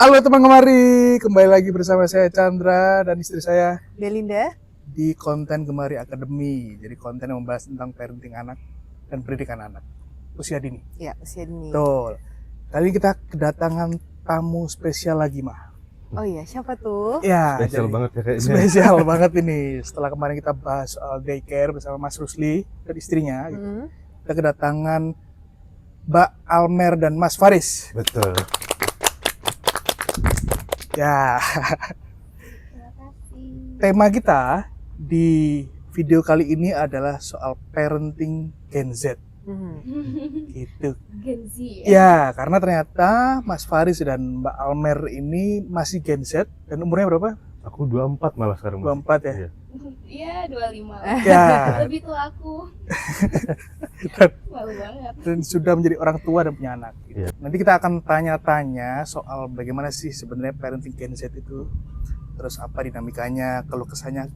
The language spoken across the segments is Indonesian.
Halo teman Gemari, kembali lagi bersama saya Chandra dan istri saya Belinda. di konten Gemari Academy. Jadi konten yang membahas tentang parenting anak dan pendidikan anak usia dini. Ya, usia dini. Betul. Kali ini kita kedatangan tamu spesial lagi, Mah. Oh iya, siapa tuh? Ya, Spesial jadi banget ya kayaknya. spesial banget ini. Setelah kemarin kita bahas soal daycare bersama Mas Rusli dan istrinya, gitu. Kita kedatangan Mbak Almer dan Mas Faris. Betul. Ya. Tema kita di video kali ini adalah soal parenting Gen Z. Gitu. Gen Z Ya, karena ternyata Mas Faris dan Mbak Almer ini masih Gen Z dan umurnya berapa? Aku 24 malah sekarang. 24 ya? Iya. Iya 25 Ya, lebih tua aku. Malu banget. dan sudah menjadi orang tua dan punya anak. Iya. Nanti kita akan tanya-tanya soal bagaimana sih sebenarnya parenting Gen Z itu. Terus apa dinamikanya, keluh kesahnya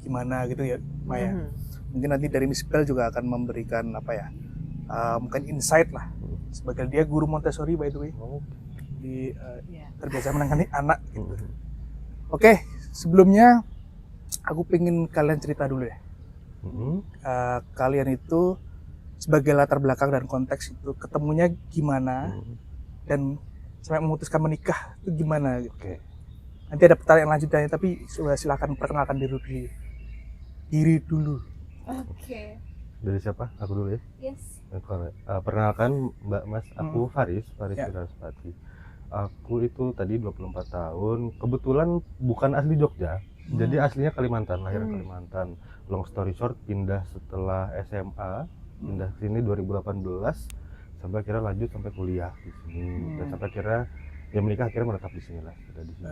gimana gitu ya, Maya. Mungkin nanti dari Miss Bell juga akan memberikan apa ya, mungkin insight lah. Sebagai dia guru Montessori by the way, di terbiasa menangani anak gitu. Oke, sebelumnya aku pengen kalian cerita dulu ya. Kalian itu sebagai latar belakang dan konteks itu ketemunya gimana dan sampai memutuskan menikah itu gimana gitu. Oke. Nanti ada pertanyaan lanjutannya, tapi silakan perkenalkan diri dulu. Oke. Dari siapa? Aku dulu ya. Yes. Perkenalkan Mbak Mas, aku Faris Ya. Wiraspati. Aku itu tadi 24 tahun. Kebetulan bukan asli Jogja. Jadi aslinya Kalimantan, lahir Kalimantan. Long story short, pindah setelah SMA, pindah ke sini 2018 sampai akhirnya lanjut sampai kuliah di sini. Dan sampai akhirnya ya menikah, akhirnya menetap di sini lah, sudah di sini.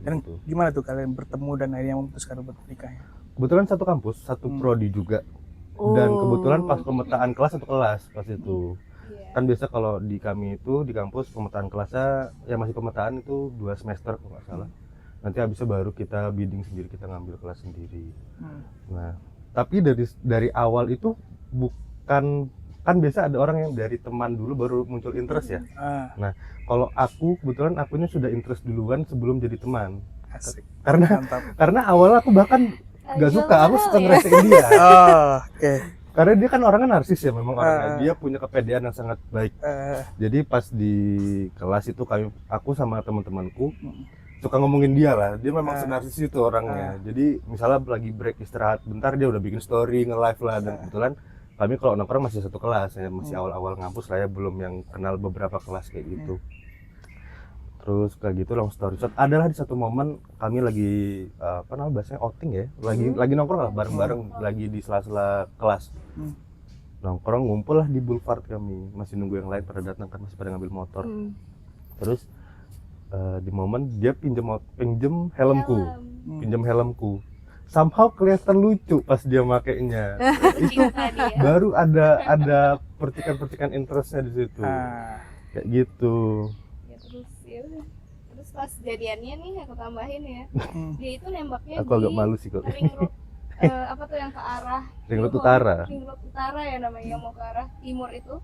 Dan Gitu. gimana tuh kalian bertemu dan akhirnya memutuskan untuk menikah? Kebetulan satu kampus, satu prodi juga. Dan kebetulan pas pemetaan kelas satu kelas pas itu. Iya. Kan biasa kalau di kami itu di kampus pemetaan kelasnya ya masih pemetaan itu 2 semester kalau nggak salah. Nanti habisnya baru kita bidding sendiri, kita ngambil kelas sendiri. Nah, tapi dari awal itu bukan, kan biasa ada orang yang dari teman dulu baru muncul interest ya. Nah, kalau aku kebetulan akunya sudah interest duluan sebelum jadi teman. Asik. Mantap. Karena awalnya aku bahkan nggak suka, aku suka ya. ngerasain dia. Oke. Karena dia kan orangnya narsis ya, memang orangnya dia punya kepedean yang sangat baik. Jadi pas di kelas itu aku sama teman-temanku suka ngomongin dia lah. Dia memang senarsis itu orangnya. Jadi misalnya lagi break istirahat bentar dia udah bikin story, nge-live lah. Dan kebetulan kami kalau nongkrong masih satu kelas ya, masih awal-awal ngampus lah ya, belum yang kenal beberapa kelas kayak gitu. Terus kayak gitu, long story short, adalah di satu momen kami lagi apa namanya bahasanya outing ya, lagi nongkrong lah bareng-bareng, lagi di sela-sela kelas. Nongkrong, ngumpul lah di boulevard kami, masih nunggu yang lain pada datang kan, masih pada ngambil motor. Terus di momen dia pinjem helmku. Somehow kelihatan lucu pas dia makainya. Itu baru ada percikan-percikan interestnya di situ. Kayak gitu. Ya terus pas jadiannya nih aku tambahin ya, dia itu nembaknya Aku agak malu sih kok. ring road, apa tuh yang ke arah Ring road utara. Ring road utara ya namanya, yang mau ke arah timur itu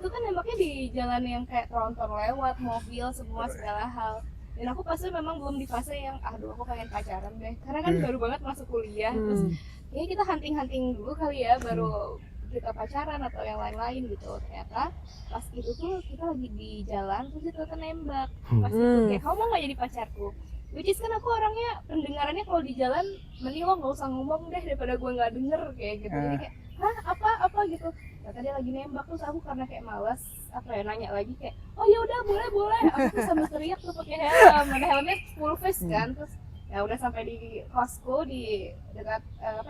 kan nembaknya di jalan yang kayak tronton lewat, mobil semua segala hal. Dan aku pasti memang belum di fase yang aduh aku pengen pacaran deh, karena kan baru banget masuk kuliah. Terus ya kita hunting dulu kali ya, baru kita pacaran atau yang lain-lain gitu. Ternyata pas itu tuh kita lagi di jalan, terus dia nembak pas itu kayak kamu mau nggak jadi pacarku, which is kan aku orangnya pendengarannya kalau di jalan mending lo nggak usah ngomong deh daripada gue nggak denger kayak gitu. Jadi kayak hah apa gitu. Ternyata dia lagi nembak, terus aku karena kayak malas apa ya nanya lagi kayak oh ya udah boleh aku tuh sambil teriak tuh pakai helm, mana helmnya full face kan. Terus ya udah sampai di kosku di dekat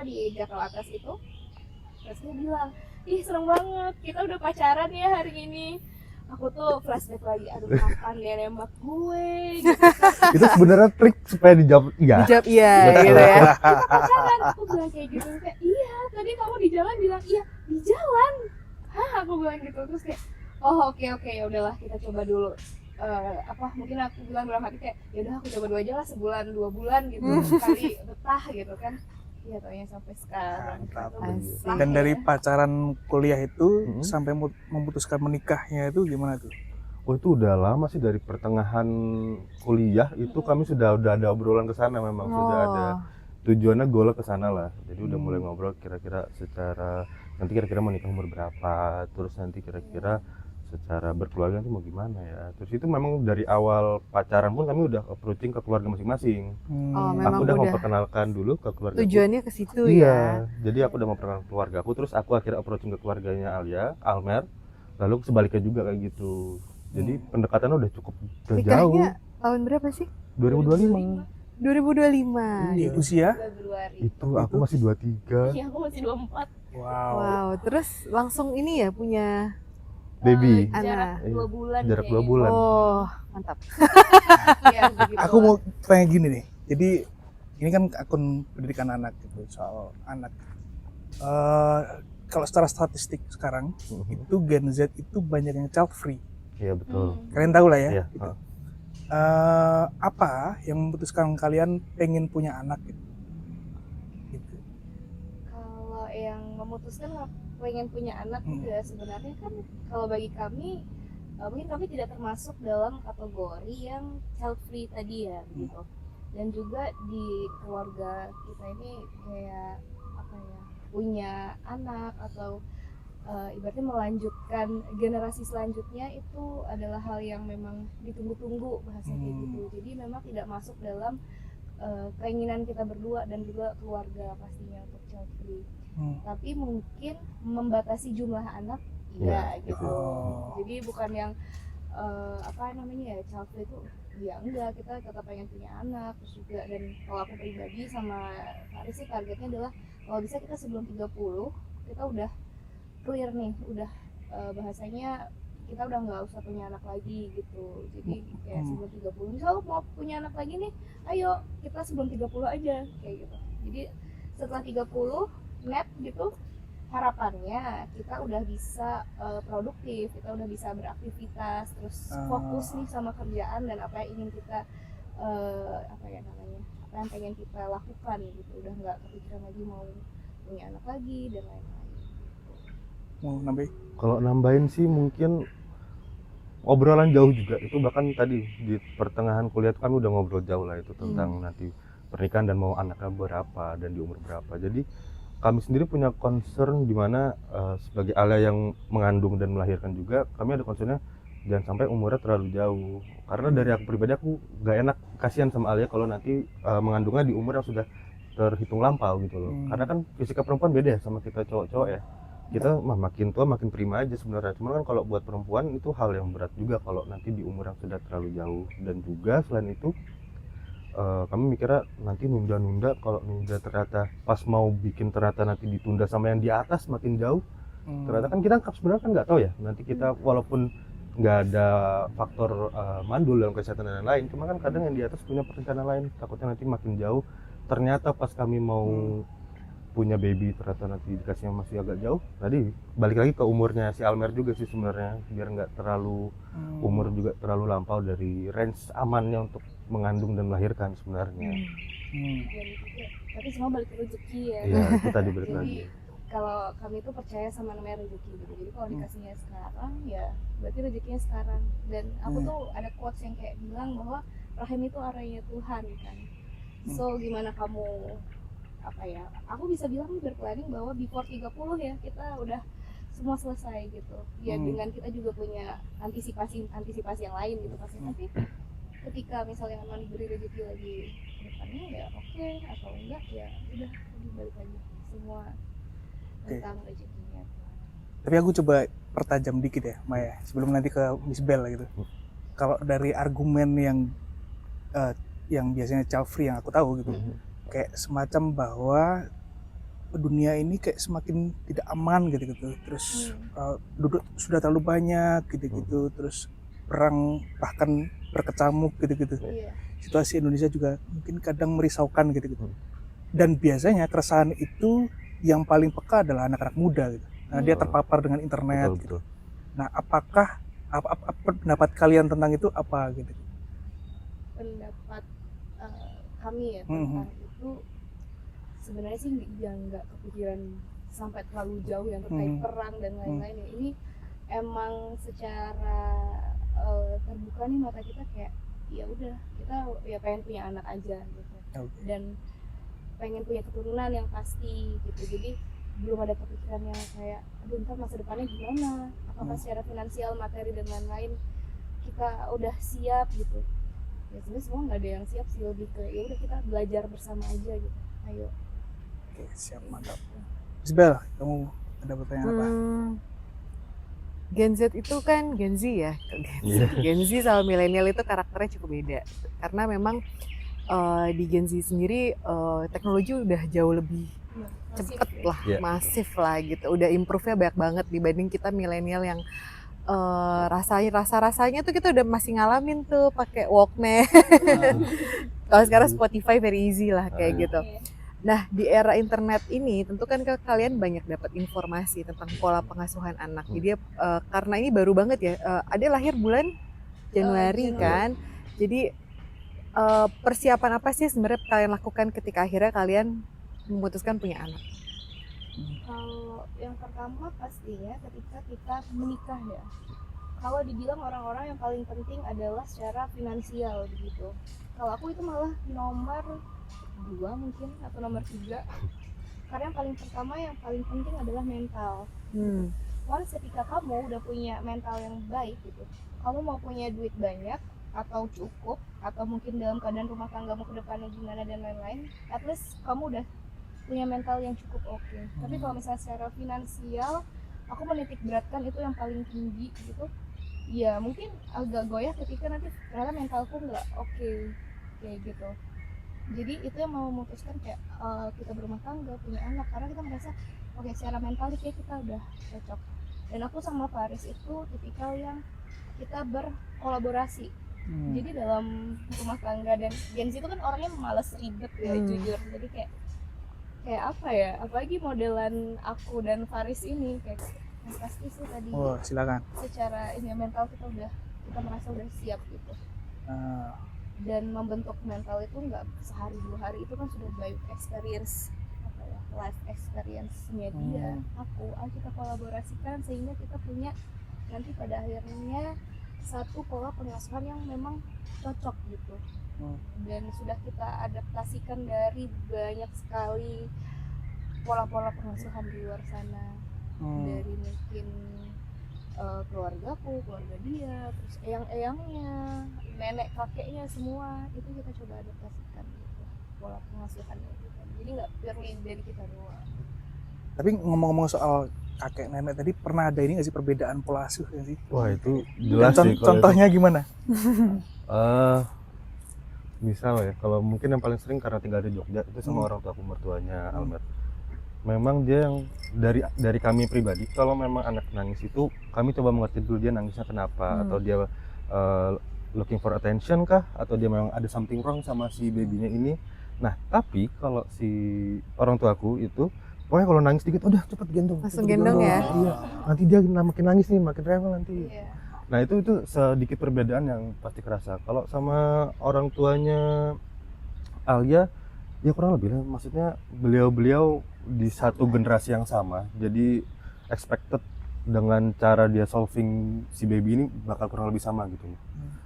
di Jakarta Atas itu. Terus dia bilang, ih seneng banget, kita udah pacaran ya hari ini. Aku tuh flashback lagi, aduh kapan dia nembak gue gitu. Itu sebenarnya trik supaya dijawab iya. Dijawab iya Betul. gitu ya. Kita pacaran, aku bilang kayak gitu. Kayak iya, tadi kamu di jalan bilang iya, di jalan. Hah, aku bilang gitu. Terus kayak, oh oke, ya udahlah kita coba dulu. Mungkin aku bilang dalam hati kayak, ya udah aku coba dulu aja lah, sebulan 2 bulan gitu, kali betah gitu kan. Iya, taunya sampai sekarang. Asik. Dan dari pacaran kuliah itu sampai memutuskan menikahnya itu gimana tuh? Oh itu udah lama sih, dari pertengahan kuliah itu kami sudah ada obrolan ke sana, memang sudah ada tujuannya, goalnya ke sana lah. Jadi udah mulai ngobrol kira-kira secara nanti kira-kira mau nikah umur berapa, terus nanti kira-kira secara berkeluarga nanti mau gimana ya. Terus itu memang dari awal pacaran pun kami udah approaching ke keluarga masing-masing. Oh, Aku memang udah udah memperkenalkan dulu ke keluarga. tujuannya ke situ Iya, ya. jadi aku udah memperkenalkan keluarga aku, terus aku akhirnya approaching ke keluarganya Alia, Almer, lalu sebaliknya juga kayak gitu. Jadi pendekatannya udah cukup jauh. Nikahnya tahun berapa sih? 2025. 2025. Di usia Februari. Itu aku masih 23. Iya, aku masih 24. wow. Wow, terus langsung ini ya punya Baby. Jarak Anak. 2 bulan. Jarak 2 kayaknya. bulan. Oh, mantap. Iya, begitu. Aku mau tanya gini nih. Jadi ini kan akun pendidikan anak gitu, soal anak. Kalau secara statistik sekarang itu Gen Z itu banyak yang child free. Iya betul. Kalian tahu lah ya. Iya. Gitu. Apa yang memutuskan kalian pengen punya anak gitu? Gitu. Kalau yang memutuskan pengen punya anak juga sebenarnya kan kalau bagi kami mungkin kami tidak termasuk dalam kategori yang child free tadi ya gitu. Dan juga di keluarga kita ini kayak apa ya, punya anak atau ibaratnya melanjutkan generasi selanjutnya itu adalah hal yang memang ditunggu-tunggu bahasanya kayak gitu. Jadi memang tidak masuk dalam keinginan kita berdua dan juga keluarga pastinya untuk child free. Tapi mungkin membatasi jumlah anak ya gitu. Jadi bukan yang apa namanya ya, child free itu ya enggak, kita tetap pengen punya anak. Terus juga, dan kalau aku pribadi sama Faris sih targetnya adalah kalau bisa kita sebelum 30 kita udah clear nih, udah bahasanya kita udah nggak usah punya anak lagi gitu. Jadi kayak sebelum 30 misal mau punya anak lagi nih, ayo kita sebelum 30 aja kayak gitu. Jadi setelah 30 net gitu, harapannya kita udah bisa produktif, kita udah bisa beraktivitas, terus fokus nih sama kerjaan dan apa yang ingin kita apa ya namanya, apa yang pengen kita lakukan gitu. Udah nggak kepikiran lagi mau punya anak lagi dan lain-lain. Mau nambahin? Kalau nambahin sih mungkin obrolan jauh juga, itu bahkan tadi di pertengahan kuliah kami udah ngobrol jauh lah itu tentang nanti pernikahan dan mau anaknya berapa dan di umur berapa. Jadi kami sendiri punya concern di mana sebagai Alia yang mengandung dan melahirkan juga, kami ada concernnya jangan sampai umurnya terlalu jauh. Karena dari aku pribadi, aku gak enak, kasihan sama Alia kalau nanti mengandungnya di umur yang sudah terhitung lampau gitu loh. Karena kan fisika perempuan beda ya sama kita cowok-cowok ya. Kita makin tua makin prima aja sebenarnya. Cuman kan kalau buat perempuan itu hal yang berat juga kalau nanti di umur yang sudah terlalu jauh. Dan juga selain itu kami mikirnya nanti nunda-nunda, kalau nunda ternyata pas mau bikin ternyata nanti ditunda sama yang di atas makin jauh. Ternyata kan kita sebenarnya kan nggak tahu ya, nanti kita walaupun nggak ada faktor mandul dalam kesehatan dan lain-lain, cuma kan kadang yang di atas punya perencanaan lain, takutnya nanti makin jauh. Ternyata pas kami mau punya baby ternyata nanti dikasihnya masih agak jauh. Tadi balik lagi ke umurnya si Almer juga sih sebenarnya, biar nggak terlalu umur juga terlalu lampau dari range amannya untuk mengandung dan melahirkan sebenarnya. Tapi semua balik ke rezeki ya. Iya, itu tadi balik Jadi lagi. kalau kami tuh percaya sama namanya rezeki gitu. Jadi kalau dikasihnya sekarang ya berarti rezekinya sekarang. Dan aku tuh ada quotes yang kayak bilang bahwa rahim itu arahnya Tuhan kan. So gimana kamu apa ya, aku bisa bilang berplanning bahwa before 30 ya kita udah semua selesai gitu ya. Dengan kita juga punya antisipasi yang lain gitu pasti. Tapi ketika misalnya memang diberi rezeki lagi ke depannya ya oke, atau enggak ya udah balik lagi semua tentang rezekinya. Tapi aku coba pertajam dikit ya Maya, sebelum nanti ke Miss Bell gitu. Kalau dari argumen yang biasanya child free yang aku tahu gitu, kayak semacam bahwa dunia ini kayak semakin tidak aman gitu, terus duduk sudah terlalu banyak gitu, terus perang bahkan berkecamuk gitu. Situasi Indonesia juga mungkin kadang merisaukan gitu. Dan biasanya keresahan itu yang paling peka adalah anak-anak muda gitu. Nah, dia terpapar dengan internet gitu. Nah, apakah apa pendapat kalian tentang itu apa gitu? Pendapat kami ya tentang itu sebenarnya sih nggak kepikiran sampai terlalu jauh yang terkait perang dan lain-lain ya. Ini emang secara terbuka nih mata kita kayak ya udah kita ya pengen punya anak aja gitu. Oke. Dan pengen punya keturunan yang pasti gitu. Jadi belum ada kepikiran yang kayak aduh ntar masa depannya gimana, apakah secara finansial, materi dan lain-lain kita udah siap gitu. Ya sebenarnya semua nggak ada yang siap sih, lebih ke ya udah kita belajar bersama aja gitu. Ayo. Oke, siap, mantap. Isbel, kamu ada pertanyaan apa? Gen Z itu kan Gen Z ya. Gen Z sama milenial itu karakternya cukup beda. Karena memang di Gen Z sendiri teknologi udah jauh lebih cepet lah, masif lah gitu. Udah improve-nya banyak banget dibanding kita milenial yang rasanya tuh kita udah masih ngalamin tuh pakai Walkman. Kalau sekarang Spotify very easy lah kayak gitu. Nah, di era internet ini tentu kan kalian banyak dapat informasi tentang pola pengasuhan anak. Jadi karena ini baru banget ya, Ade lahir bulan Januari kan. Jadi persiapan apa sih sebenarnya kalian lakukan ketika akhirnya kalian memutuskan punya anak? Kalau yang pertama pastinya ketika kita menikah ya. Kalau dibilang orang-orang yang paling penting adalah secara finansial begitu. Kalau aku itu malah nomor 2 mungkin atau nomor 3. Karena yang paling pertama yang paling penting adalah mental. Once ketika kamu udah punya mental yang baik gitu, kamu mau punya duit banyak atau cukup atau mungkin dalam keadaan rumah tanggamu ke depannya gimana dan lain-lain, at least kamu udah punya mental yang cukup oke. Tapi kalau misalnya secara finansial, aku menitik beratkan itu yang paling tinggi gitu. Ya mungkin agak goyah ketika nanti ternyata mentalku nggak oke kayak gitu. Jadi itu yang mau memutuskan kayak kita berumah tangga, punya anak, karena kita merasa oke, secara mental kayak kita udah cocok. Dan aku sama Faris itu tipikal yang kita berkolaborasi. Jadi dalam rumah tangga dan Gen Z itu kan orangnya malas ribet ya, jujur. Jadi kayak apa ya, apalagi modelan aku dan Faris ini kayak yang pasti sih tadi. Oh, silakan. Secara ini mental kita merasa udah siap gitu. Dan membentuk mental itu nggak sehari 2 hari, itu kan sudah by experience, life experience-nya dia, ayo kita kolaborasikan sehingga kita punya nanti pada akhirnya satu pola pengasuhan yang memang cocok gitu. Dan sudah kita adaptasikan dari banyak sekali pola-pola pengasuhan di luar sana, dari mungkin keluargaku, keluarga dia, terus eyang-eyangnya, nenek kakeknya, semua itu kita coba adaptasikan gitu, pola pengasuhannya gitu. Jadi nggak purely dari kita doang. Tapi ngomong-ngomong soal kakek nenek tadi, pernah ada ini nggak sih perbedaan pola asuh ya sih? Wah itu jelas sih. Contohnya gimana? Misal ya, kalau mungkin yang paling sering karena tinggal di Jogja itu sama orang tua aku, mertuanya Almer. Memang dia yang dari kami pribadi, kalau memang anak nangis itu kami coba mengerti dulu dia nangisnya kenapa, atau dia looking for attention kah, atau dia memang ada something wrong sama si babynya ini. Nah tapi kalau si orang tuaku itu pokoknya kalau nangis dikit udah cepet gendong, langsung gendong ya. Iya, nanti dia makin nangis nih, makin rewel nanti. Nah itu sedikit perbedaan yang pasti kerasa. Kalau sama orang tuanya Alia ya kurang lebih, maksudnya beliau di satu generasi yang sama, jadi expected dengan cara dia solving si baby ini bakal kurang lebih sama gitu.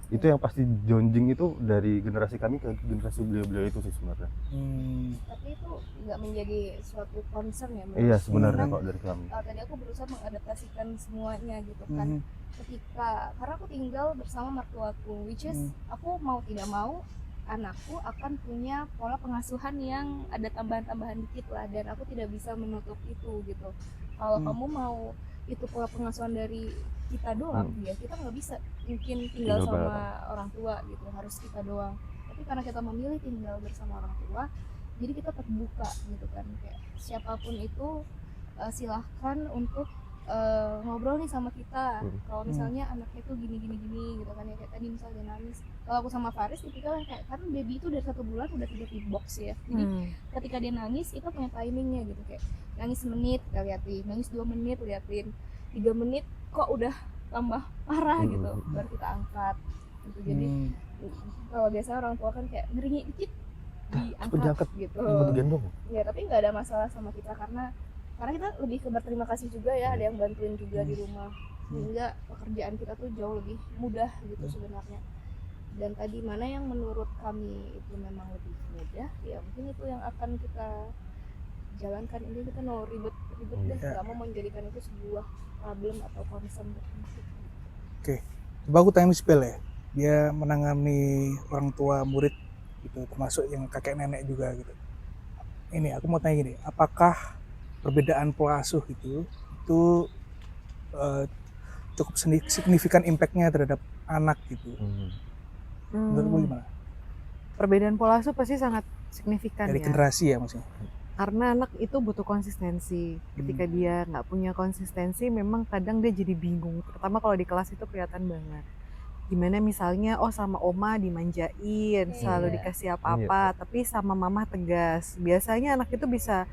Itu yang pasti jonjing itu dari generasi kami ke generasi beliau itu sih sebenarnya. Tapi itu nggak menjadi suatu concern ya? Iya sebenarnya kok dari kami. Tadi aku berusaha mengadaptasikan semuanya gitu kan. Karena aku tinggal bersama mertuaku, which is aku mau tidak mau anakku akan punya pola pengasuhan yang ada tambahan-tambahan dikit lah, dan aku tidak bisa menutup itu gitu. Kalau kamu mau itu pola pengasuhan dari kita doang, ya kita nggak bisa mungkin tinggal sama orang tua gitu, harus kita doang. Tapi karena kita memilih tinggal bersama orang tua, jadi kita terbuka gitu kan, kayak siapapun itu silahkan untuk ngobrol nih sama kita. Kalau misalnya anaknya tuh gini gitu kan ya, kayak tadi misalnya dia nangis. Kalau aku sama Faris tipikal kayak, karena baby itu dari 1 bulan udah tidur di box ya. Jadi ketika dia nangis itu punya timingnya gitu, kayak nangis semenit kita liatin, nangis 2 menit liatin, 3 menit kok udah tambah parah gitu, baru kita angkat gitu. Jadi kalau biasa orang tua kan kayak ngeringi dikit diangkat gitu. Ya tapi nggak ada masalah sama kita, karena kita lebih ke berterima kasih juga ya, ada yang bantuin juga di rumah sehingga pekerjaan kita tuh jauh lebih mudah gitu sebenarnya. Dan tadi mana yang menurut kami itu memang lebih mudah, ya mungkin itu yang akan kita jalankan. Ini kita no ribet deh, nggak mau menjadikan itu sebuah problem atau concern. Oke, coba aku tanya Miss Bel ya, dia menangani orang tua murid gitu, termasuk yang kakek nenek juga gitu. Ini aku mau tanya gini, apakah perbedaan pola asuh itu cukup signifikan impactnya terhadap anak gitu? Menurutmu gimana? Perbedaan pola asuh pasti sangat signifikan Dari ya. generasi ya maksudnya? Karena anak itu butuh konsistensi. Ketika dia nggak punya konsistensi, memang kadang dia jadi bingung. Terutama kalau di kelas itu kelihatan banget. Gimana misalnya, sama oma dimanjain, selalu dikasih apa-apa, tapi sama mama tegas. Biasanya anak itu bisa,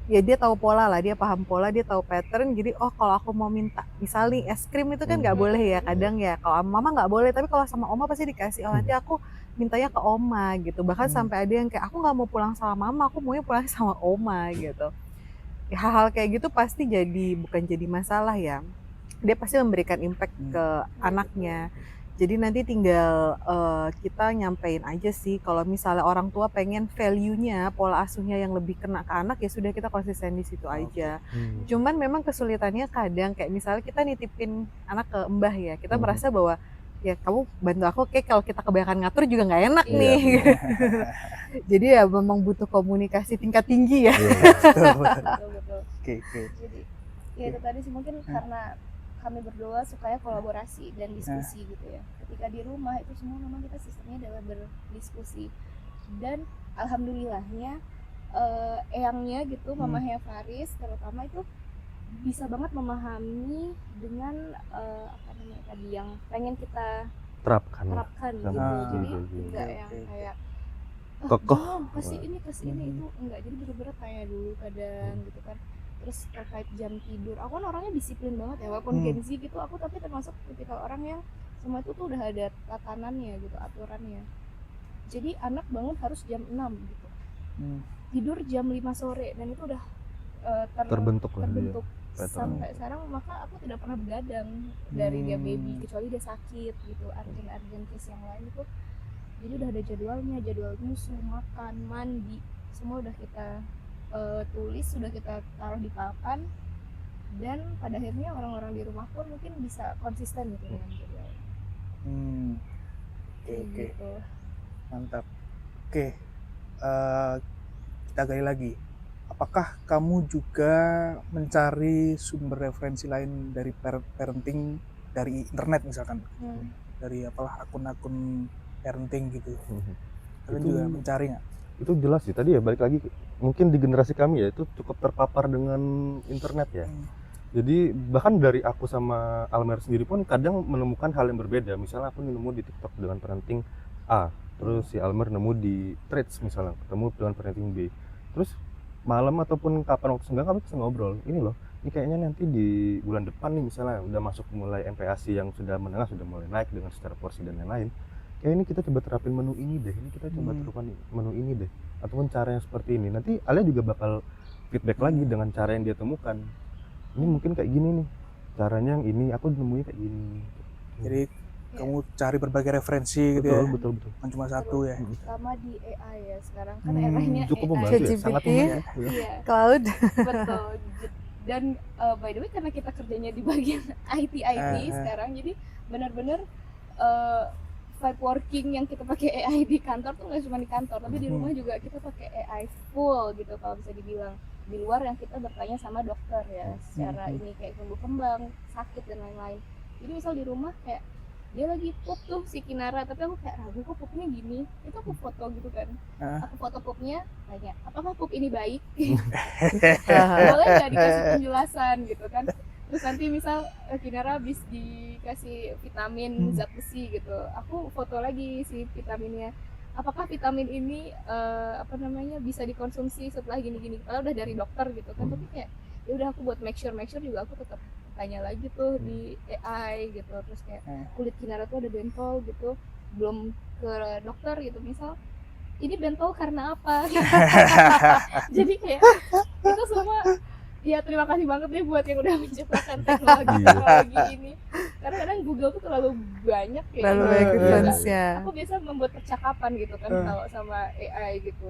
ya dia tahu pola lah, dia paham pola, dia tahu pattern. Jadi kalau aku mau minta, misalnya es krim itu kan nggak boleh ya kadang ya. Kalau sama mama nggak boleh, tapi kalau sama oma pasti dikasih. Nanti aku mintanya ke oma gitu. Bahkan sampai ada yang kayak, aku nggak mau pulang sama mama, aku maunya pulang sama oma gitu. Ya, hal-hal kayak gitu pasti bukan jadi masalah ya. Dia pasti memberikan impact ke anaknya. Jadi nanti tinggal kita nyampein aja sih, kalau misalnya orang tua pengen value-nya, pola asuhnya yang lebih kena ke anak, ya sudah kita konsisten di situ aja. Cuman memang kesulitannya kadang kayak misalnya kita nitipin anak ke mbah ya, kita merasa bahwa ya kamu bantu aku, kayak kalau kita kebanyakan ngatur juga nggak enak nih. Jadi ya memang butuh komunikasi tingkat tinggi ya. Betul. Oke. Jadi ya itu tadi sih, mungkin karena kami berdua sukanya kolaborasi dan diskusi gitu ya. Ketika di rumah itu semua memang kita sistemnya adalah berdiskusi. Dan alhamdulillahnya eyangnya gitu, mamahnya Faris terutama itu bisa banget memahami dengan apa namanya tadi yang pengen kita terapkan gitu. Jadi enggak yang kayak kokoh kasih ini itu enggak. Jadi bener-bener tanya dulu kadang gitu kan. Terus terkait jam tidur, aku kan orangnya disiplin banget ya, walaupun Gen Z gitu, aku tapi termasuk tipikal orang yang semua itu tuh udah ada tatanannya gitu, aturannya. Jadi anak bangun harus jam 6 gitu, tidur jam 5 sore, dan itu udah terbentuk sampai sekarang. Maka aku tidak pernah begadang dari dia baby, kecuali dia sakit gitu, urgent case yang lain itu. Jadi udah ada jadwal nyusu, makan, mandi, semua udah kita tulis, sudah kita taruh di papan, dan pada akhirnya orang-orang di rumah pun mungkin bisa konsisten gitu dengan jadwal. Oke. Gitu. Mantap. Oke, kita gali lagi. Apakah kamu juga mencari sumber referensi lain dari parenting dari internet misalkan, dari akun-akun parenting gitu? Kalian juga mencari nggak? Itu jelas sih, tadi ya balik lagi, mungkin di generasi kami ya itu cukup terpapar dengan internet ya. Jadi bahkan dari aku sama Almer sendiri pun kadang menemukan hal yang berbeda. Misalnya aku nemu di TikTok dengan parenting A, terus si Almer nemu di Threads misalnya ketemu dengan parenting B. Terus malam ataupun kapan waktu senggang kami bisa ngobrol, ini loh, ini kayaknya nanti di bulan depan nih misalnya udah masuk mulai MPASI yang sudah menengah, sudah mulai naik dengan secara porsi dan lain-lain. Kayak ini kita coba terapin menu ini deh, ini kita coba terapin menu ini deh, ataupun cara yang seperti ini. Nanti Alia juga bakal feedback lagi dengan cara yang dia temukan. Ini mungkin kayak gini nih, caranya yang ini, aku nemunya kayak gini. Jadi kamu cari berbagai referensi gitu ya? Betul. Bukan cuma satu ya? Sama di AI ya sekarang, kan eranya cukup AI. membantu ya, sangat membantu. Iya, Cloud. betul. Dan by the way, karena kita kerjanya di bagian IT sekarang, jadi benar-benar vibe working yang kita pakai AI di kantor tuh nggak cuma di kantor, tapi di rumah juga kita pakai AI full gitu kalau bisa dibilang. Di luar yang kita bertanya sama dokter ya, secara ini kayak tumbuh kembang, sakit dan lain-lain. Jadi misal di rumah kayak dia lagi pup tuh si Kinara, tapi aku kayak ragu kok pupnya gini, itu aku foto gitu kan. Aku foto pupnya, tanya apakah pup ini baik? Boleh nggak dikasih penjelasan gitu kan. Terus nanti misal Kinara habis dikasih vitamin zat besi gitu, aku foto lagi si vitaminnya, apakah vitamin ini bisa dikonsumsi setelah gini-gini. Kalau udah dari dokter gitu kan, tapi kayak ya udah aku buat make sure juga aku tetap tanya lagi tuh di AI gitu. Terus kayak kulit Kinara tuh ada bentol gitu, belum ke dokter gitu, misal ini bentol karena apa. Jadi kayak itu semua ya terima kasih banget nih buat yang udah menciptakan teknologi ini. Karena kadang Google tuh terlalu banyak ya. Terlalu banyak reference-nya. Aku biasa membuat percakapan gitu kan kalau sama AI gitu.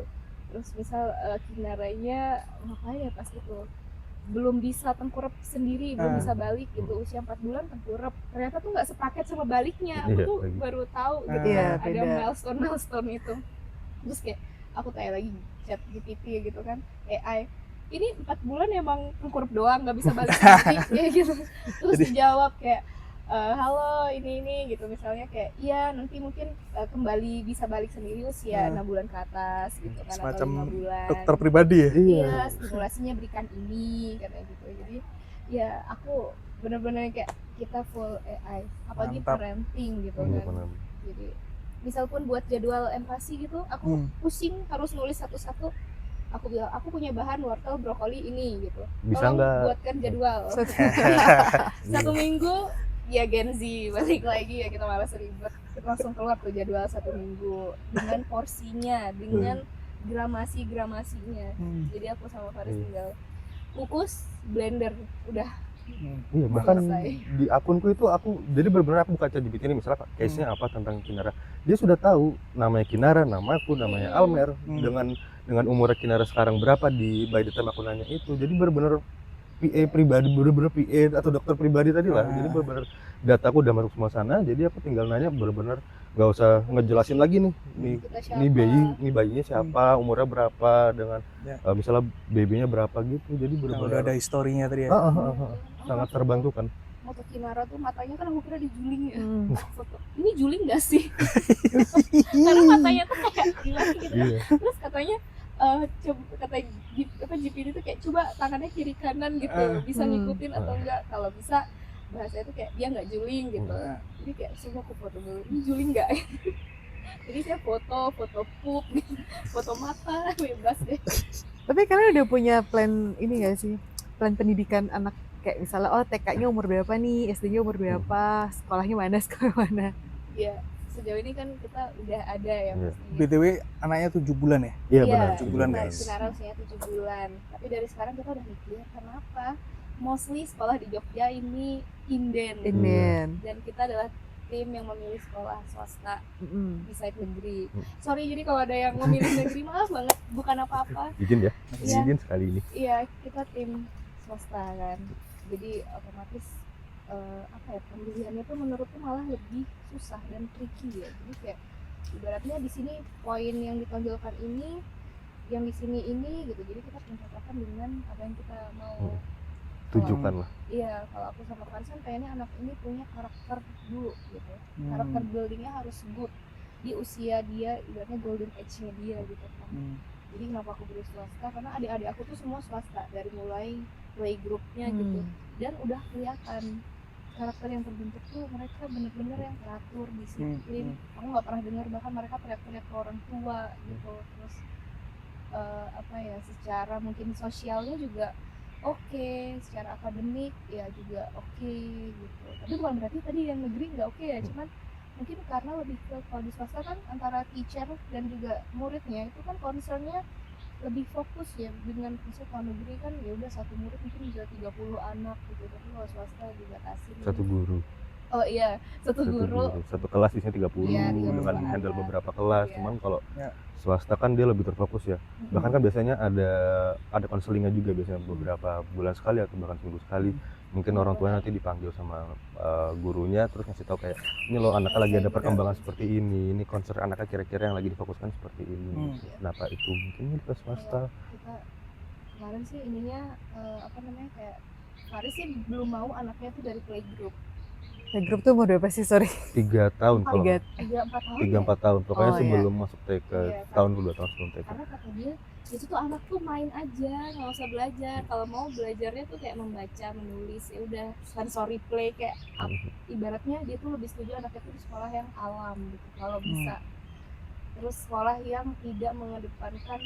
Terus misal Kinaranya ngapain ya pas itu belum bisa tengkurap sendiri, belum bisa balik gitu, usia 4 bulan tengkurap. Ternyata tuh nggak sepaket sama baliknya. Aku tuh baru tahu gitu Iya, ada beda. milestone itu. Terus kayak aku tanya lagi chat GPT gitu kan, AI ini 4 bulan emang tengkurap doang nggak bisa balik sendiri kayak gitu. Terus dijawab kayak halo ini gitu, misalnya kayak iya nanti mungkin kembali bisa balik sendiri usia 6 bulan ke atas gitu kan, atau 5 bulan dokter pribadi ya. iya stimulasinya berikan ini katanya gitu. Jadi ya aku bener-bener kayak kita full AI, apalagi Mantap. parenting gitu Iya, kan. benar. Jadi misal pun buat jadwal empasi gitu aku pusing harus nulis satu-satu. Aku bilang aku punya bahan wortel brokoli ini gitu, Bisa tolong nggak? buatkan jadwal. Satu minggu ya Gen Z balik lagi ya, kita malas ribet, langsung keluar tuh jadwal 1 minggu dengan porsinya, dengan gramasinya. Jadi aku sama Faris tinggal kukus, blender, udah. Iya, bahkan Selesai. di akunku itu aku jadi benar-benar aku buka ChatGPT ini, misalnya case-nya apa tentang Kinara, dia sudah tahu namanya Kinara, namaku, namanya Almer, dengan umur Kinara sekarang berapa di by the time aku nanya itu. Jadi benar-benar PA pribadi, benar-benar PA atau dokter pribadi tadi lah. Jadi benar-benar dataku udah masuk semua sana, jadi aku tinggal nanya, benar-benar nggak usah ngejelasin lagi nih ini bayinya siapa, umurnya berapa, dengan misalnya babynya berapa gitu. Jadi benar-benar udah ada historinya tadi ya. Sangat terbantu kan. Moto Kinara tuh matanya kan aku kira dijuling ya. Foto. Ini juling gak sih? Karena matanya tuh kayak gila gitu. Terus katanya coba kata GPT itu kayak coba tangannya kiri kanan gitu, bisa ngikutin atau enggak. Kalau bisa bahasanya tuh kayak dia nggak juling gitu. Jadi kayak semua aku foto dulu. Ini juling nggak? Jadi saya foto pup, gitu. Foto mata bebas deh. Tapi kalian udah punya plan ini gak sih? Plan pendidikan anak, kayak misalnya oh TK-nya umur berapa nih, SD-nya umur berapa, sekolahnya mana? Iya, sejauh ini kan kita udah ada ya pastinya. BTW anaknya 7 bulan ya? Iya benar. 7 bulan guys. Kinara usianya 7 bulan. Tapi dari sekarang kita udah mikir kenapa? Mostly sekolah di Jogja ini inden. Dan kita adalah tim yang memilih sekolah swasta beside negeri. Sorry jadi kalau ada yang memilih negeri maaf banget, bukan apa-apa. Izin ya, izin sekali ini. Iya, kita tim swasta kan. Jadi otomatis pemilihannya tuh menurutku malah lebih susah dan tricky ya. Jadi kayak ibaratnya di sini poin yang ditonjolkan ini, yang di sini ini gitu. Jadi kita pencatatan dengan apa yang kita mau tunjukkan lah. Iya, kalau aku sama Farsan kayaknya anak ini punya karakter dulu gitu. Karakter buildingnya harus good di usia dia, ibaratnya golden age-nya dia gitu kan. Jadi kenapa aku beli swasta? Karena adik-adik aku tuh semua swasta dari mulai playgroup-nya gitu. Dan udah kelihatan karakter yang terbentuk tuh mereka bener-bener yang teratur, disiplin. Aku nggak pernah dengar bahkan mereka teriak-teriak ke orang tua gitu. Terus secara mungkin sosialnya juga oke, secara akademik ya juga oke gitu. Tapi bukan berarti tadi yang negeri nggak oke ya, cuman mungkin karena lebih ke kalau di swasta kan antara teacher dan juga muridnya itu kan concernnya lebih fokus ya, dengan misalnya kalau negeri kan ya udah satu murid mungkin bisa 30 anak gitu, tapi kalau swasta dibatasi satu guru. Oh iya, satu guru. Satu kelas isinya 30, ya, dengan handle beberapa kelas. Cuman kalau swasta kan dia lebih terfokus ya. Bahkan kan biasanya ada konselingnya juga biasanya beberapa bulan sekali atau bahkan seminggu sekali. Mungkin orang tuanya nanti dipanggil sama gurunya terus ngasih tahu kayak ini loh anaknya lagi ada perkembangan seperti ini concern anaknya kira-kira yang lagi difokuskan seperti ini. Kenapa itu mungkin di swasta? Kita kemarin sih ininya kayak Faris sih belum mau anaknya tuh dari playgroup. Playgroup tuh umur berapa sih, sorry? 3 tahun kalau 3-4 tahun pokoknya sebelum masuk TK, tahun 2 tahun sebelum TK. Karena kata dia itu tuh anak tuh main aja, nggak usah belajar. Kalau mau belajarnya tuh kayak membaca, menulis, ya udah sensory play kayak ibaratnya dia tuh lebih setuju anaknya tuh di sekolah yang alam gitu kalau bisa. Terus sekolah yang tidak mengedepankan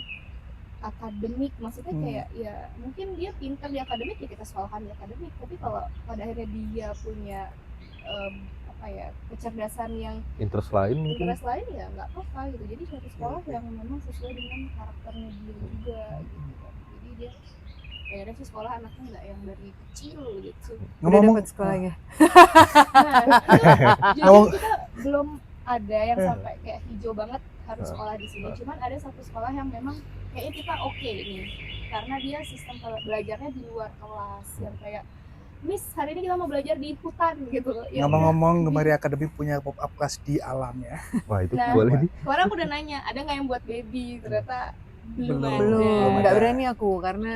akademik, maksudnya kayak ya mungkin dia pintar di akademik ya kita sekolahkan di akademik, tapi kalau pada akhirnya dia punya kecerdasan yang interest lain ya nggak apa-apa gitu. Jadi suatu sekolah yang memang sesuai dengan karakternya dia juga gitu. Jadi dia pengennya sih sekolah anaknya nggak yang dari kecil gitu. Udah Ngomong-ngomong, dapat sekolahnya. Nah, jujur kita belum ada yang sampai kayak hijau banget harus sekolah di sini. Cuman ada satu sekolah yang memang kayaknya kita oke ini, karena dia sistem belajarnya di luar kelas yang kayak Miss, hari ini kita mau belajar di hutan gitu. Ya ngomong-ngomong, udah. Gemari Academy punya pop up kelas di alam ya. Wah itu Nah, boleh nih. kemarin aku udah nanya, ada nggak yang buat baby? Ternyata belum Belum. ada. Belum, ada. nggak berani aku karena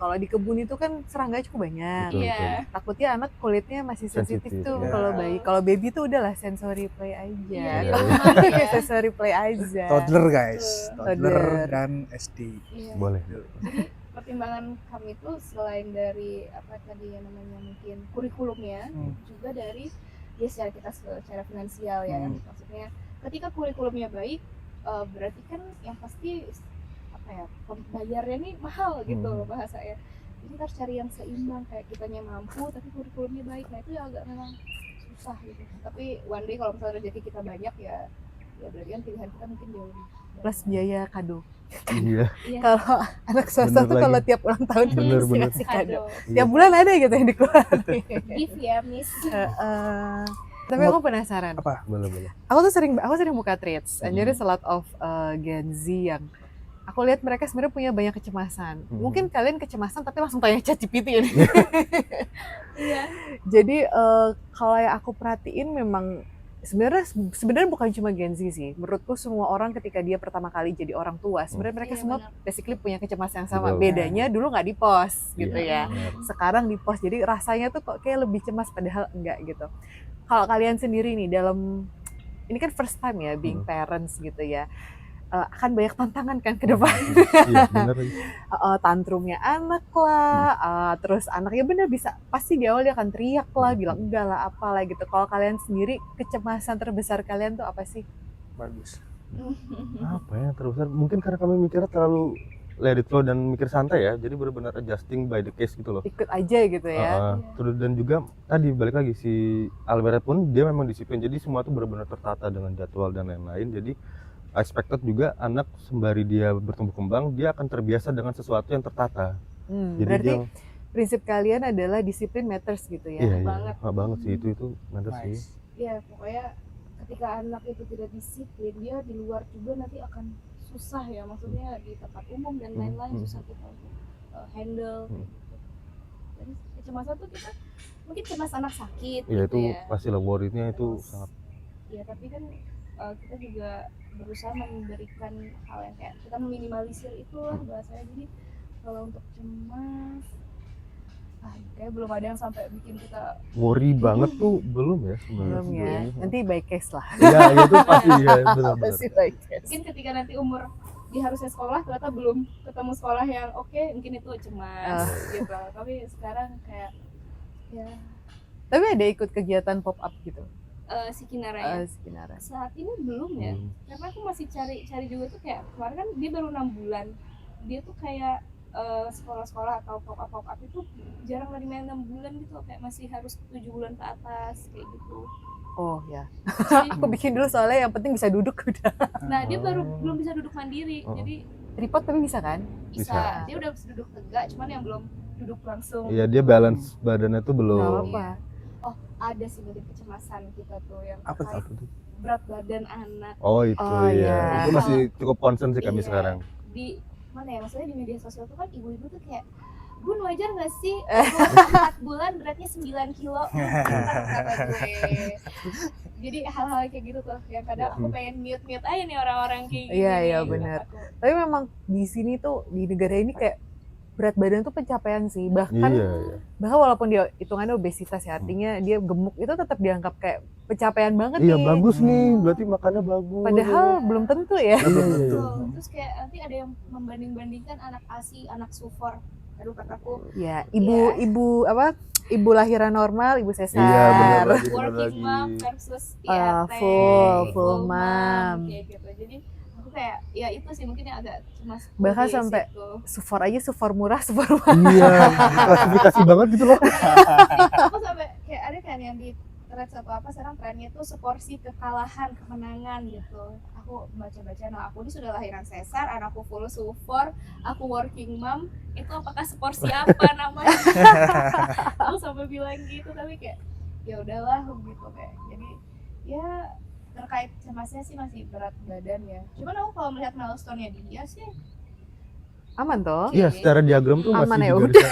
kalau di kebun itu kan serangga cukup banyak. Betul, Iya. Takutnya anak kulitnya masih sensitif Sensitif, tuh ya. kalau bayi. Kalau baby tuh udahlah sensory play aja. Iya, di rumah ya. Sensory play aja. Toddler guys, Toddler. toddler dan SD. Iya. Boleh. Pertimbangan kami tuh selain dari apa tadi yang namanya mungkin kurikulumnya, juga dari ya secara finansial ya. Maksudnya ketika kurikulumnya baik, berarti kan yang pasti apa ya, bayarnya nih mahal gitu bahasanya. Jadi kita harus cari yang seimbang, kayak kitanya mampu tapi kurikulumnya baik. Nah itu ya agak memang susah gitu. Tapi one day kalau misalnya rezeki kita banyak ya berarti kan pilihan kita mungkin jauh lebih Plus biaya kado. Iya. Iya. Kalau anak swasta Bener tuh kalau lagi. tiap ulang tahun Bener, pasti bener. ngasih kado. Kado. Tiap bulan ada gitu yang dikeluarin. Gift ya, Miss. Tapi aku penasaran. Apa? Boleh. Aku sering buka threads, and there is a lot of Gen Z yang aku lihat mereka sebenarnya punya banyak kecemasan. Mungkin kalian kecemasan tapi langsung tanya ChatGPT ini. Iya. Jadi kalau yang aku perhatiin memang sebenarnya bukan cuma Gen Z sih. Menurutku semua orang ketika dia pertama kali jadi orang tua, sebenarnya mereka Iya, semua benar. basically punya kecemasan yang sama. Betul. Bedanya dulu nggak di-post gitu Iya, ya. benar. Sekarang di-post. Jadi rasanya tuh kok kayak lebih cemas padahal enggak gitu. Kalau kalian sendiri nih ini kan first time ya being parents gitu ya. Akan banyak tantangan kan ke depan. Iya, benar lagi. Tantrumnya anak lah, terus anaknya bener bisa pasti di awal dia akan teriak lah, bilang enggak lah, apalah gitu. Kalau kalian sendiri kecemasan terbesar kalian tuh apa sih? Bagus. Apa ya terbesar? Mungkin karena kami mikirnya terlalu let it flow dan mikir santai ya, jadi benar-benar adjusting by the case gitu loh. Ikut aja gitu ya. Terus dan juga tadi balik lagi si Albert pun dia memang disiplin, jadi semua tuh benar-benar tertata dengan jadwal dan lain-lain. Jadi expected juga anak sembari dia bertumbuh kembang dia akan terbiasa dengan sesuatu yang tertata. Jadi Berarti dia, prinsip kalian adalah disiplin matters gitu ya. iya, banget. banget sih itu benar sih. Nice. Ya pokoknya ketika anak itu tidak disiplin, dia di luar juga nanti akan susah ya, maksudnya di tempat umum dan lain-lain susah kita untuk handle. Jadi kecemasan tuh kita mungkin cemas anak sakit Iya gitu itu ya. pastilah worry-nya itu Terus, sangat. ya tapi kan kita juga berusaha memberikan hal yang kayak kita meminimalisir itulah bahasanya. Jadi kalau untuk cemas kayak belum ada yang sampai bikin kita Worry banget tuh belum ya sebenarnya. Belum ya. Nanti by case lah. Iya, itu pasti ya benar-benar. Pasti by case. mungkin ketika nanti umur dia harusnya sekolah ternyata belum ketemu sekolah yang oke, mungkin itu cemas gitu. Tapi sekarang kayak ya Tapi ada ikut kegiatan pop up gitu. si Kinara ya. Sekinara. Saat ini belum ya, karena aku masih cari juga tuh, kayak kemarin kan dia baru 6 bulan, dia tuh kayak sekolah-sekolah atau pop up itu jarang dari main 6 bulan gitu, kayak masih harus 7 bulan ke atas kayak gitu. Oh ya. Jadi, Aku bikin dulu soalnya yang penting bisa duduk udah. nah dia baru belum bisa duduk mandiri, jadi Tripod tapi bisa kan? bisa. Dia udah bisa duduk tegak, cuman yang belum duduk langsung. Iya, dia balance badannya tuh Gak belum. apa-apa. Oh, ada sih dari kecemasan kita tuh yang Apa tuh? terkait berat badan anak. Oh itu Oh, ya. iya. Itu masih cukup concern sih kami Iya. sekarang. Di mana ya, maksudnya di media sosial tuh kan ibu-ibu tuh kayak, Bun wajar gak sih 4 bulan beratnya 9 kilo kata gue. Jadi hal-hal kayak gitu tuh yang kadang aku pengen mute aja nih orang-orang kayak gitu. Iya, benar. Tapi memang di sini tuh di negara ini kayak berat badan tuh pencapaian sih. Bahkan Iya. walaupun dia hitungannya obesitas ya, artinya dia gemuk itu tetap dianggap kayak pencapaian banget Iya nih. bagus nih, berarti makannya bagus. Padahal belum tentu ya. Iya, iya. Betul. Terus kayak nanti ada yang membanding-bandingkan anak ASI, anak SUFOR. Aduh kataku, Ya, ibu lahiran normal, ibu sesar. Iya benar lagi, benar working lagi. mom versus IRT, full mom. kayak gitu. Jadi aku kayak ya itu sih mungkin yang agak cemas. Bahkan di sampai situ. Sufor aja, sufor murah, sufor mahal. Iya, klasifikasi banget gitu loh. Aku sampai kayak ada kan yang di threads atau apa sekarang trennya tuh seporsi kekalahan kemenangan gitu. Aku baca-baca, nah aku ini sudah lahiran sesar, anakku full sufor, aku working mom, itu apakah seporsi apa namanya? Aku sampai bilang gitu, tapi kayak ya udahlah gitu kayak. Jadi ya terkait cemasnya sih masih berat badan ya. Cuman aku kalau melihat milestone-nya dia sih Aman toh? Iya, secara diagram tuh Aman masih ya juga udah.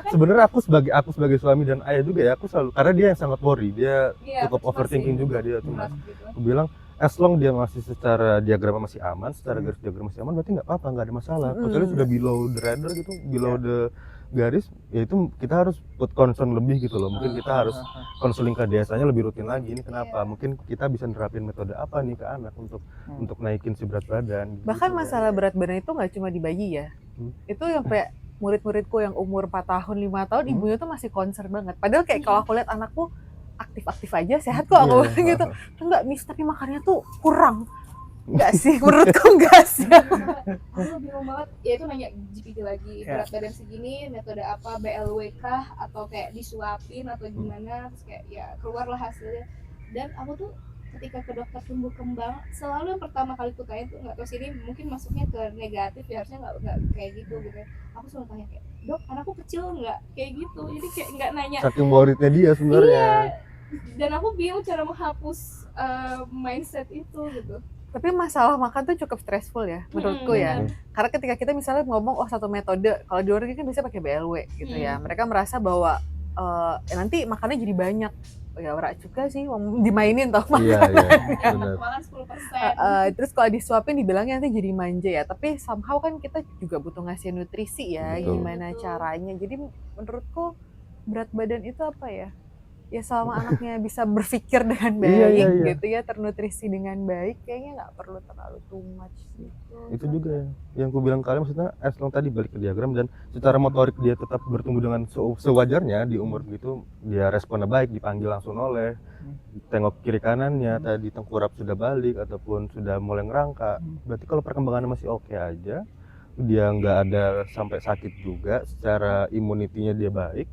sebenarnya aku sebagai suami dan ayah juga ya, aku selalu, karena dia yang sangat worry, dia iya, cukup masih overthinking juga dia tuh berat Mas. gitu. Aku bilang as long dia masih secara diagram masih aman, secara garis diagram masih aman, berarti nggak apa-apa, nggak ada masalah. Kecuali sudah below the radar gitu, below the garis, ya itu kita harus put concern lebih gitu loh. Mungkin kita harus konseling ke desanya lebih rutin lagi. Ini kenapa? Mungkin kita bisa nerapin metode apa nih ke anak untuk naikin si berat badan. Bahkan gitu. masalah berat badan itu nggak cuma di bayi ya. Itu yang kayak murid-muridku yang umur 4 tahun, 5 tahun, ibunya tuh masih concern banget. Padahal kayak kalau aku lihat anakku aktif-aktif aja, sehat kok aku gitu. Enggak, Miss, tapi makannya tuh kurang. Enggak sih, menurutku enggak sih. Aku bingung banget, ya itu nanya GPT lagi, berat badan segini, metode apa, BLW kah, atau kayak disuapin atau gimana, terus kayak ya keluarlah hasilnya. Dan aku tuh ketika ke dokter tumbuh kembang, selalu yang pertama kali ku tanya tuh, nggak tahu sini mungkin masuknya ke negatif ya, harusnya nggak kayak gitu gitu. Aku selalu tanya kayak, dok anakku kecil nggak, kayak gitu, jadi kayak nggak nanya. Saking worriednya dia sebenarnya. Iya, dan aku bingung cara menghapus mindset itu gitu. Tapi masalah makan tuh cukup stressful ya menurutku ya. Karena ketika kita misalnya ngomong satu metode, kalau di luar negeri kan bisa pakai BLW gitu ya. Mereka merasa bahwa nanti makannya jadi banyak. Ya ora juga sih, dimainin tau makan. Iya, benar. Makan 10%. Terus kalau disuapin dibilangnya nanti jadi manja ya. Tapi somehow kan kita juga butuh ngasih nutrisi ya. Betul. Gimana caranya. Jadi menurutku berat badan itu apa ya? Ya selama anaknya bisa berpikir dengan baik gitu ya, ternutrisi dengan baik, kayaknya nggak perlu terlalu too much gitu. Itu juga yang ku bilang kalian, maksudnya as long tadi balik ke diagram dan secara motorik dia tetap bertumbuh dengan sewajarnya di umur begitu, dia responnya baik, dipanggil langsung noleh, tengok kiri kanannya, tadi tengkurap sudah balik ataupun sudah mulai ngerangka, berarti kalau perkembangannya masih oke aja, dia nggak ada sampai sakit juga, secara imunitinya dia baik,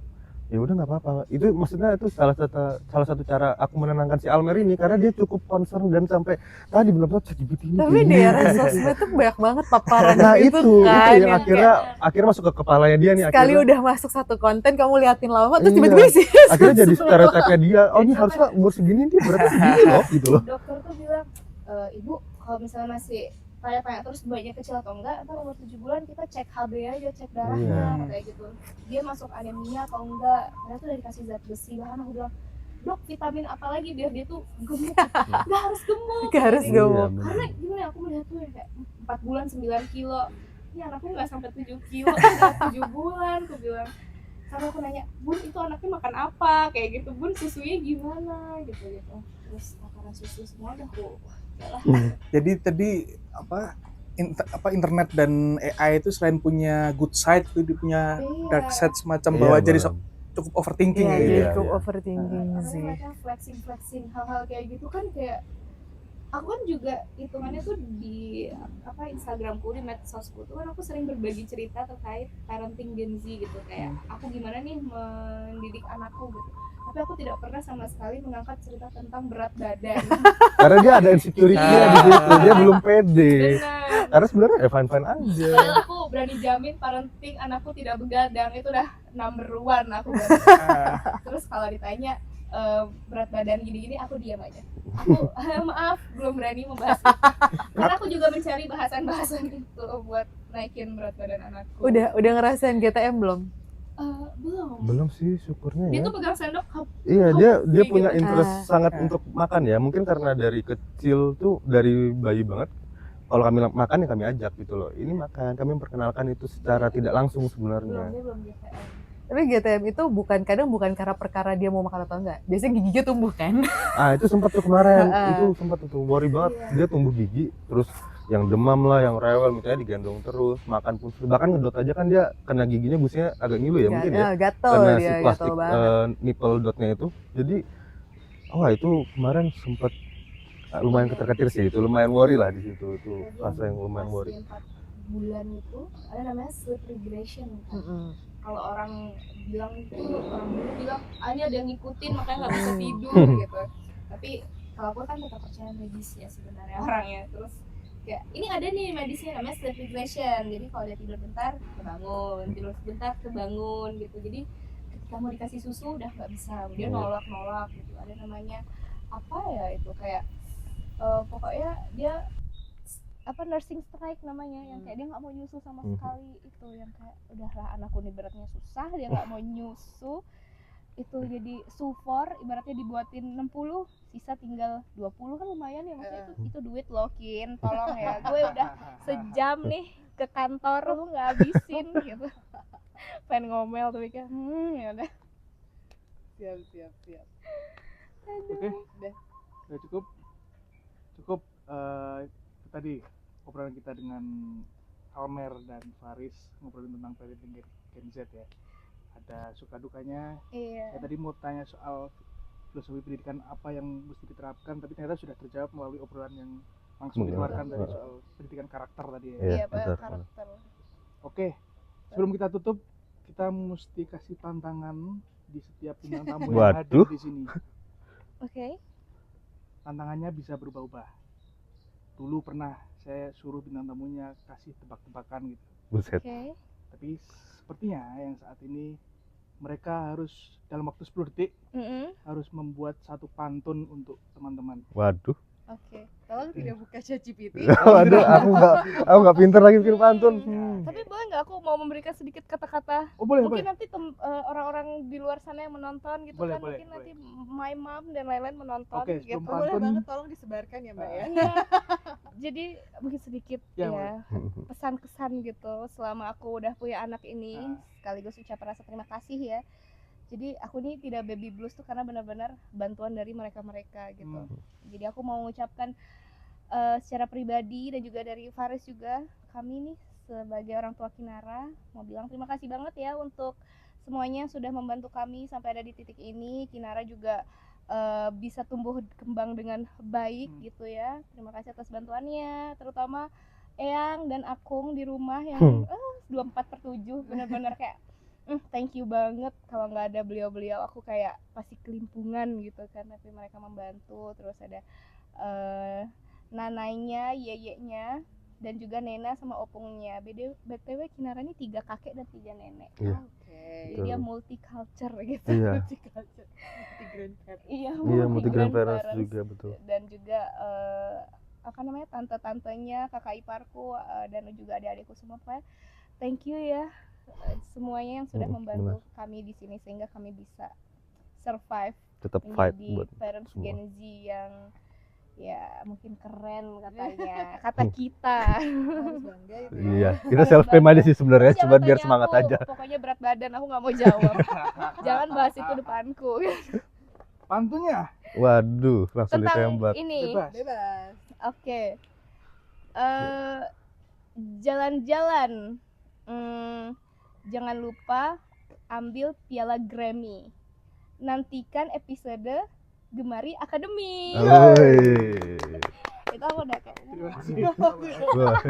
ya udah nggak apa-apa. Itu maksudnya itu salah satu cara aku menenangkan si Almer ini, karena dia cukup concern dan sampai tadi belum tahu ChatGPT ini. Tapi di era sosmed tuh banyak banget paparan nah itu yang kan, yang akhirnya masuk ke kepalanya dia nih. sekali akhirnya, udah masuk satu konten kamu liatin lama terus Iya. tiba-tiba sih akhirnya jadi stereotipnya dia. Oh ini harusnya umur segini dia berarti segini loh gitu loh. Dokter tuh bilang, ibu kalau misalnya masih tanya-tanya terus bayinya kecil atau enggak, ntar umur 7 bulan kita cek HB aja, cek darahnya kayak gitu, dia masuk anemia atau enggak, karena tuh udah dikasih zat besi. Bahkan aku bilang, dok vitamin apa lagi biar dia tuh gemuk? Nggak harus gemuk, Nggak harus Gitu. gemuk. Karena gimana aku melihat tuh yang kayak 4 bulan 9 kilo, ini anakku nggak sampai 7 kilo, udah 7 bulan, aku bilang. Karena aku nanya, bun itu anaknya makan apa, kayak gitu, bun susunya gimana, gitu. Terus takaran susu semua udah aku Jadi tadi internet dan AI itu selain punya good side, itu dia punya dark side semacam bahwa jadi cukup overthinking ya, ya. jadi cukup overthinking sih. mereka flexing hal-hal kayak gitu kan, kayak aku kan juga hitungannya tuh di Instagramku, di medsosku tuh kan aku sering berbagi cerita terkait parenting Gen Z gitu, kayak aku gimana nih mendidik anakku gitu. Tapi aku tidak pernah sama sekali mengangkat cerita tentang berat badan. Karena dia ada insecurity-nya di situ, dia belum pede. Benar. Karena sebenarnya fine aja. Padahal aku berani jamin parenting anakku tidak begadang itu udah number one aku. Terus kalau ditanya berat badan gini-gini, aku diam aja. Aku maaf belum berani membahas itu. Karena aku juga mencari bahasan-bahasan itu buat naikin berat badan anakku. Udah ngerasain GTM belum? Belum Sih syukurnya dia ya. tuh pegang sendok Iya, dia punya gitu. interest sangat untuk makan ya. Mungkin karena dari kecil tuh, dari bayi banget, kalau kami makan ya kami ajak gitu loh. Ini makan, kami memperkenalkan itu secara tidak langsung sebenarnya. belum GTM. Tapi GTM itu bukan karena perkara dia mau makan atau enggak. Biasanya giginya tumbuh kan. Itu sempat tuh kemarin, itu sempat tuh worry banget. Dia tumbuh gigi, terus yang demam lah, yang rewel, misalnya digendong terus, makan pun bahkan ngedot aja kan dia kena giginya gusinya agak ngilu ya mungkin ya. Gatel Karena dia, si plastik gatel banget. nipple dotnya itu. Jadi itu kemarin sempat lumayan ketar-ketir sih, itu lumayan worry lah di situ, itu fase yang lumayan worry. 4 bulan itu ada namanya sleep regression. kalau orang bilang itu, orang dulu bilang ini ada yang ngikutin makanya nggak bisa tidur gitu. Tapi kalau aku kan tetap percaya medis ya sebenarnya orangnya. Terus kayak ini ada nih medisnya namanya sleep regression. Jadi kalau dia tidur bentar kebangun, tidur sebentar kebangun gitu. Jadi ketika mau dikasih susu udah nggak bisa, dia nolak gitu. Ada namanya apa ya itu kayak pokoknya dia nursing strike namanya, yang kayak dia nggak mau nyusu sama sekali. Itu yang kayak udahlah anakku nih beratnya susah, dia nggak mau nyusu. Itu jadi sufor ibaratnya dibuatin 60 sisa tinggal 20 kan lumayan ya, maksudnya itu duit loh Kin, tolong ya, gue udah sejam nih ke kantor lu nggak habisin gitu. Pengen ngomel tapi kan ya udah. Siap. Oke, udah cukup tadi obrolan kita dengan Almer dan Faris ngobrolin tentang parenting Gen Z ya. Ada suka dukanya. Iya. Saya tadi mau tanya soal filosofi pendidikan apa yang mesti diterapkan, tapi ternyata sudah terjawab melalui obrolan yang langsung dikeluarkan dari soal pendidikan karakter tadi ya. Iya, karakter. Oke, sebelum kita tutup, kita mesti kasih tantangan di setiap bintang tamu yang Waduh. hadir di sini. Oke. Tantangannya bisa berubah-ubah. Dulu pernah saya suruh bintang tamunya kasih tebak-tebakan gitu. Buset. Oke. Tapi sepertinya yang saat ini mereka harus dalam waktu 10 detik harus membuat satu pantun untuk teman-teman. Waduh. Oke. Tolong tidak buka ChatGPT. Waduh, aku nggak pinter lagi bikin pantun. Tapi boleh nggak aku mau memberikan sedikit kata-kata? Oh boleh, Mungkin boleh. nanti orang-orang di luar sana yang menonton gitu Boleh, kan, boleh, mungkin nanti my mom dan lain-lain menonton Oke, gitu. sebelum Boleh pantun. banget, tolong disebarkan ya Mbak ya. Iya. Jadi mungkin sedikit Ya, ya pesan-kesan gitu selama aku udah punya anak ini, sekaligus ucapan rasa terima kasih ya. Jadi aku nih tidak baby blues tuh karena benar-benar bantuan dari mereka-mereka gitu. Jadi aku mau mengucapkan secara pribadi dan juga dari Faris juga, kami nih sebagai orang tua Kinara mau bilang terima kasih banget ya untuk semuanya yang sudah membantu kami sampai ada di titik ini. Kinara juga bisa tumbuh kembang dengan baik gitu ya. Terima kasih atas bantuannya, terutama Eyang dan Akung di rumah yang 24/7 benar-benar kayak thank you banget. Kalau nggak ada beliau-beliau aku kayak pasti kelimpungan gitu kan, tapi mereka membantu. Terus ada nanainya, yeyeknya, dan juga Nena sama opungnya. BTW Kinara ini 3 kakek dan 3 nenek. Iya. Oke. Jadi dia multiculture gitu. Iya. Multi-culture, multi-grandparent. Iya, Iya, multi grandparents grandparents. juga betul. Dan juga tante-tantenya, kakak iparku, dan juga adik-adikku semua. Pak, thank you ya semuanya yang sudah membantu kami di sini sehingga kami bisa survive, Tetap fight menjadi buat parents semua. Gen Z yang ya mungkin keren katanya, kata kita. Harus bangga itu. Iya, kita self claim aja sih sebenarnya, cuma Jangan biar tanya semangat aku, aja. pokoknya berat badan aku nggak mau jawab. Jangan bahas itu depanku. Pantunnya Waduh, langsung Tentang ditembak. ini. bebas. Bebas. Oke. Jalan-jalan. Jangan lupa ambil piala Grammy. Nantikan episode Gemari Akademi. Oi. Itu aku udah kayak Terima kasih. Wah,